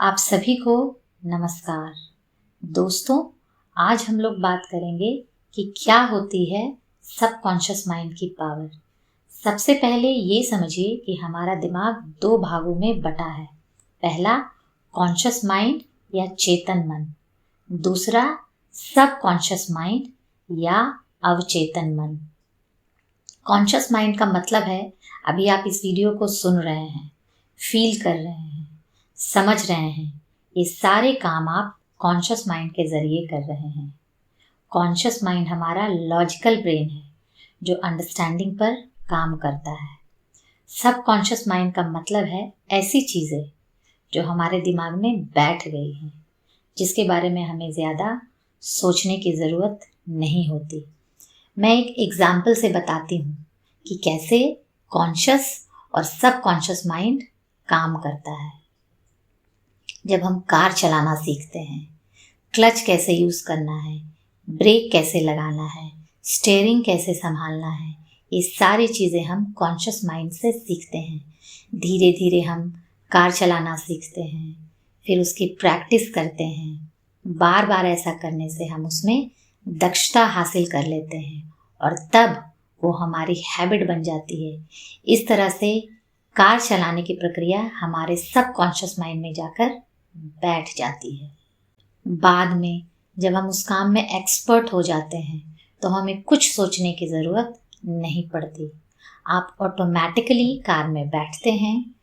आप सभी को नमस्कार। दोस्तों, आज हम लोग बात करेंगे कि क्या होती है सबकॉन्शियस माइंड की पावर। सबसे पहले ये समझिए कि हमारा दिमाग दो भागों में बटा है। पहला कॉन्शियस माइंड या चेतन मन, दूसरा सबकॉन्शियस माइंड या अवचेतन मन। कॉन्शियस माइंड का मतलब है अभी आप इस वीडियो को सुन रहे हैं, फील कर रहे हैं, समझ रहे हैं। ये सारे काम आप कॉन्शियस माइंड के ज़रिए कर रहे हैं। कॉन्शियस माइंड हमारा लॉजिकल ब्रेन है जो अंडरस्टैंडिंग पर काम करता है। सबकॉन्शियस माइंड का मतलब है ऐसी चीज़ें जो हमारे दिमाग में बैठ गई हैं, जिसके बारे में हमें ज़्यादा सोचने की ज़रूरत नहीं होती। मैं एक एग्जाम्पल से बताती हूँ कि कैसे कॉन्शियस और सबकॉन्शियस माइंड काम करता है। जब हम कार चलाना सीखते हैं, क्लच कैसे यूज़ करना है, ब्रेक कैसे लगाना है, स्टीयरिंग कैसे संभालना है, ये सारी चीज़ें हम कॉन्शियस माइंड से सीखते हैं। धीरे धीरे हम कार चलाना सीखते हैं, फिर उसकी प्रैक्टिस करते हैं। बार बार ऐसा करने से हम उसमें दक्षता हासिल कर लेते हैं और तब वो हमारी हैबिट बन जाती है। इस तरह से कार चलाने की प्रक्रिया हमारे सबकॉन्शियस माइंड में जाकर बैठ जाती है। बाद में जब हम उस काम में एक्सपर्ट हो जाते हैं तो हमें कुछ सोचने की ज़रूरत नहीं पड़ती। आप ऑटोमेटिकली कार में बैठते हैं,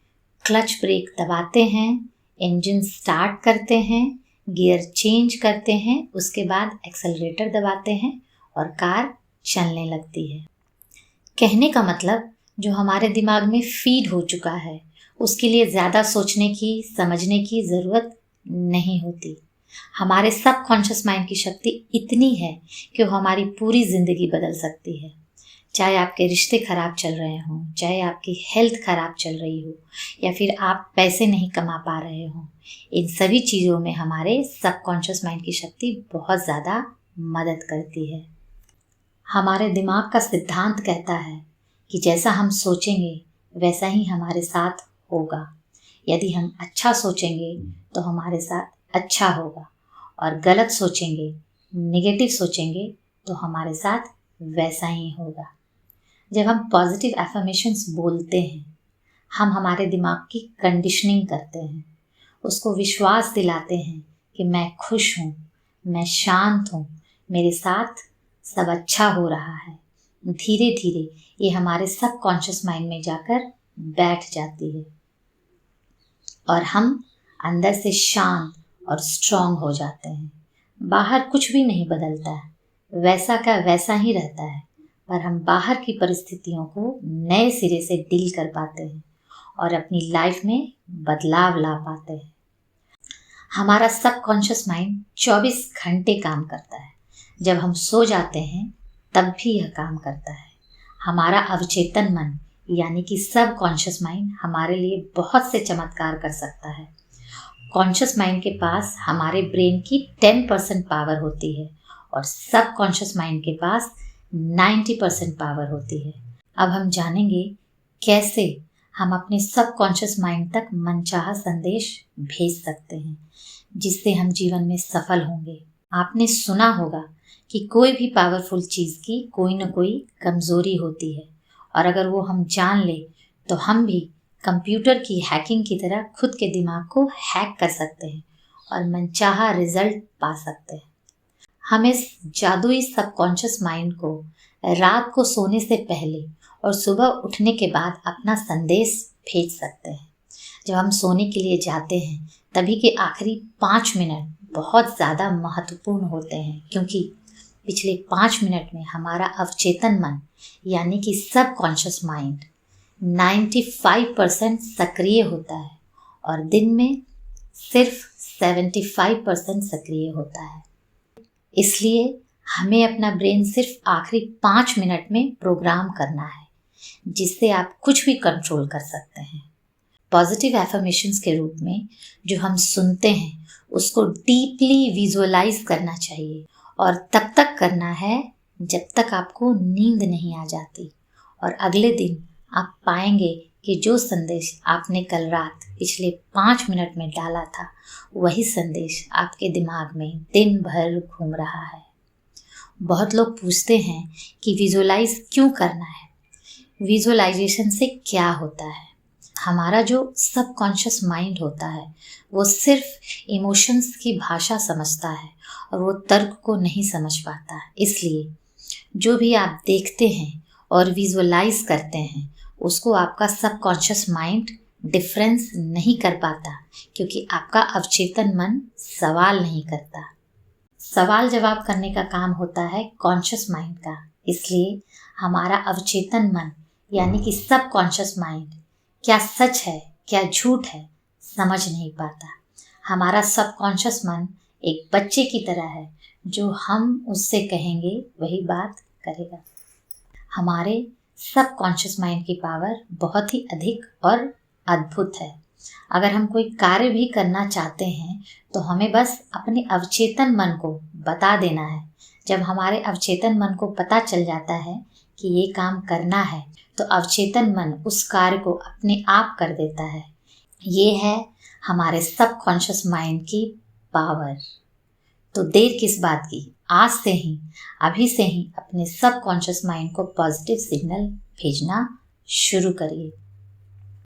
क्लच ब्रेक दबाते हैं, इंजन स्टार्ट करते हैं, गियर चेंज करते हैं, उसके बाद एक्सेलरेटर दबाते हैं और कार चलने लगती है। कहने का मतलब जो हमारे दिमाग में फीड हो चुका है उसके लिए ज़्यादा सोचने की, समझने की ज़रूरत नहीं होती। हमारे सबकॉन्शियस माइंड की शक्ति इतनी है कि वो हमारी पूरी ज़िंदगी बदल सकती है। चाहे आपके रिश्ते ख़राब चल रहे हों, चाहे आपकी हेल्थ ख़राब चल रही हो, या फिर आप पैसे नहीं कमा पा रहे हों, इन सभी चीज़ों में हमारे सबकॉन्शियस माइंड की शक्ति बहुत ज़्यादा मदद करती है। हमारे दिमाग का सिद्धांत कहता है कि जैसा हम सोचेंगे वैसा ही हमारे साथ होगा। यदि हम अच्छा सोचेंगे तो हमारे साथ अच्छा होगा और गलत सोचेंगे, नेगेटिव सोचेंगे तो हमारे साथ वैसा ही होगा। जब हम पॉजिटिव एफर्मेशंस बोलते हैं, हम हमारे दिमाग की कंडीशनिंग करते हैं, उसको विश्वास दिलाते हैं कि मैं खुश हूँ, मैं शांत हूँ, मेरे साथ सब अच्छा हो रहा है। धीरे धीरे ये हमारे सबकॉन्शियस माइंड में जाकर बैठ जाती है और हम अंदर से शांत और स्ट्रॉन्ग हो जाते हैं। बाहर कुछ भी नहीं बदलता है, वैसा का वैसा ही रहता है, पर हम बाहर की परिस्थितियों को नए सिरे से डील कर पाते हैं और अपनी लाइफ में बदलाव ला पाते हैं। हमारा सबकॉन्शियस माइंड 24 घंटे काम करता है। जब हम सो जाते हैं तब भी यह काम करता है। हमारा अवचेतन मन यानी कि सबकॉन्शियस माइंड हमारे लिए बहुत से चमत्कार कर सकता है। कॉन्शियस माइंड के पास हमारे ब्रेन की 10% पावर होती है और सबकॉन्शियस माइंड के पास 90% पावर होती है। अब हम जानेंगे कैसे हम अपने सबकॉन्शियस माइंड तक मनचाहा संदेश भेज सकते हैं, जिससे हम जीवन में सफल होंगे। आपने सुना होगा कि कोई भी पावरफुल चीज़ की कोई न कोई कमज़ोरी होती है और अगर वो हम जान ले तो हम भी कंप्यूटर की हैकिंग की तरह खुद के दिमाग को हैक कर सकते हैं और मनचाहा रिजल्ट पा सकते हैं। हम इस जादुई सबकॉन्शियस माइंड को रात को सोने से पहले और सुबह उठने के बाद अपना संदेश भेज सकते हैं। जब हम सोने के लिए जाते हैं तभी के आखिरी 5 मिनट बहुत ज़्यादा महत्वपूर्ण होते हैं, क्योंकि पिछले 5 मिनट में हमारा अवचेतन मन यानी कि सबकॉन्शियस माइंड 95% सक्रिय होता है और दिन में सिर्फ 75% सक्रिय होता है। इसलिए हमें अपना ब्रेन सिर्फ आखिरी 5 मिनट में प्रोग्राम करना है, जिससे आप कुछ भी कंट्रोल कर सकते हैं। पॉजिटिव एफर्मेशंस के रूप में जो हम सुनते हैं उसको डीपली विजुअलाइज करना चाहिए और तब तक करना है जब तक आपको नींद नहीं आ जाती, और अगले दिन आप पाएंगे कि जो संदेश आपने कल रात पिछले 5 मिनट में डाला था, वही संदेश आपके दिमाग में दिन भर घूम रहा है। बहुत लोग पूछते हैं कि विजुअलाइज क्यों करना है, विजुअलाइजेशन से क्या होता है। हमारा जो सबकॉन्शियस माइंड होता है वो सिर्फ इमोशंस की भाषा समझता है और वो तर्क को नहीं समझ पाता। इसलिए जो भी आप देखते हैं और विजुअलाइज करते हैं उसको आपका सबकॉन्शियस माइंड डिफरेंस नहीं कर पाता, क्योंकि आपका अवचेतन मन सवाल नहीं करता। सवाल जवाब करने का काम होता है कॉन्शियस माइंड का। इसलिए हमारा अवचेतन मन यानी कि सबकॉन्शियस माइंड क्या सच है क्या झूठ है समझ नहीं पाता। हमारा सबकॉन्शियस मन एक बच्चे की तरह है, जो हम उससे कहेंगे वही बात करेगा। हमारे सबकॉन्शियस माइंड की पावर बहुत ही अधिक और अद्भुत है। अगर हम कोई कार्य भी करना चाहते हैं तो हमें बस अपने अवचेतन मन को बता देना है। जब हमारे अवचेतन मन को पता चल जाता है कि ये काम करना है तो अवचेतन मन उस कार्य को अपने आप कर देता है। ये है हमारे सबकॉन्शियस माइंड की पावर। तो देर किस बात की, आज से ही, अभी से ही अपने सबकॉन्शियस माइंड को पॉजिटिव सिग्नल भेजना शुरू करिए।